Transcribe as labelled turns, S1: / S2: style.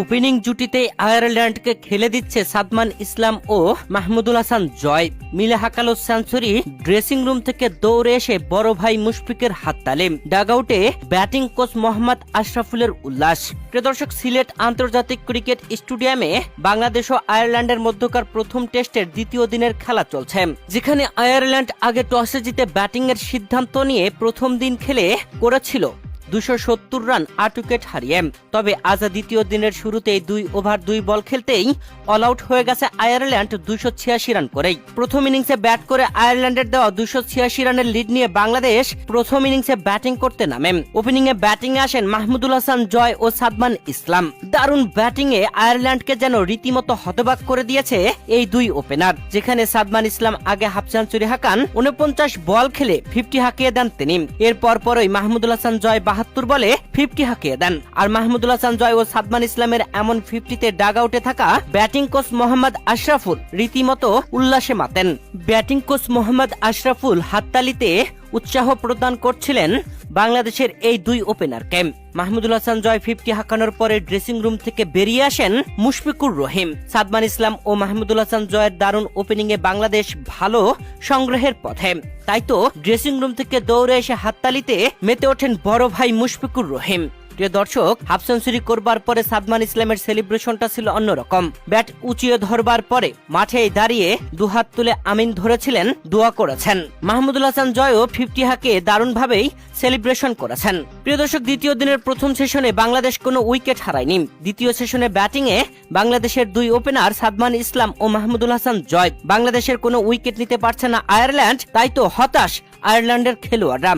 S1: Opening জুটিতে আয়ারল্যান্ডকে খেলে দিচ্ছে সাদমান ইসলাম ও মাহমুদুল হাসান জয়। মিলে হাকালো সেঞ্চুরি, ড্রেসিং রুম থেকে দৌড়ে এসে বড় ভাই মুশফিকের হাততালি, ডাগআউটে ব্যাটিং কোচ মোহাম্মদ আশরাফুলের উল্লাস। প্রিয় দর্শক, সিলেট আন্তর্জাতিক ক্রিকেট স্টেডিয়ামে বাংলাদেশ ও আয়ারল্যান্ডের মধ্যকার প্রথম টেস্টের দ্বিতীয় দিনের খেলা চলছে, যেখানে আয়ারল্যান্ড আগে টসে জিতে ব্যাটিং এর সিদ্ধান্ত নিয়ে প্রথম দিন খেলে করেছিল 270 রান 8 উইকেট হারিয়ে। তবে আজ দ্বিতীয় দিনের শুরুতেই 2 ওভার 2 বল খেলতেই অল আউট হয়ে গেছে আয়ারল্যান্ড 286 রান করেই। প্রথম ইনিংসে ব্যাট করে আয়ারল্যান্ডের দেওয়া 286 রানের লিড নিয়ে বাংলাদেশ প্রথম ইনিংসে ব্যাটিং করতে নামে। ওপেনিং এ ব্যাটিং এ আসেন মাহমুদুল হাসান জয় ও সাদমান ইসলাম। দারুণ ব্যাটিং এ আয়ারল্যান্ডকে যেন রীতিমতো হতবাক করে দিয়েছে এই দুই ওপেনার, যেখানে সাদমান ইসলাম আগে হাফ সেঞ্চুরি হাঁকান, 49 বল খেলে 50 হাঁকিয়ে দেন তিনি। এরপর পরই মাহমুদুল হাসান জয় 72 বলে 50 হাঁকিয়ে দেন। আর মাহমুদুল হাসান জয় ও সাদমান ইসলামের এমন 50-তে ডাগ আউটে থাকা ব্যাটিং কোচ মোহাম্মদ আশরাফুল রীতিমতো উল্লাসে মাতেন। ব্যাটিং কোচ মোহাম্মদ আশরাফুল হাততালিতে উৎসাহ প্রদান করছিলেন বাংলাদেশের এই দুই ওপেনারকে। মাহমুদুল হাসান জয় 50 হাঁকানোর পরে ড্রেসিং রুম থেকে বেরিয়ে আসেন মুশফিকুর রহিম। সাদমান ইসলাম ও মাহমুদুল হাসান জয়ের দারুণ ওপেনিং এ বাংলাদেশ ভালো সংগ্রহের পথে। তাই তো ড্রেসিং রুম থেকে দৌড়ে এসে হাততালিতে মেতে ওঠেন বড় ভাই মুশফিকুর রহিম। প্রিয় দর্শক, হাফ সেঞ্চুরি করবার পরে সাদমান ইসলামের সেলিব্রেশনটা ছিল অন্যরকম। ব্যাট উঁচিয়ে ধরবার পরে মাঠে দাঁড়িয়ে দুহাত তুলে আমিন ধরেছিলেন, দোয়া করেছেন। মাহমুদুল হাসান জয়ও 50 হাঁকে দারুণভাবেই সেলিব্রেশন করেছেন। প্রিয় দর্শক, দ্বিতীয় দিনের প্রথম সেশনে বাংলাদেশ কোনো উইকেট হারায়নি। দ্বিতীয় সেশনে ব্যাটিং এ বাংলাদেশের দুই ওপেনার সাদমান ইসলাম ও মাহমুদুল হাসান জয়। বাংলাদেশের কোনো উইকেট নিতে পারছে না আয়ারল্যান্ড, তাই তো হতাশ আয়ারল্যান্ডের খেলোয়াড়রা।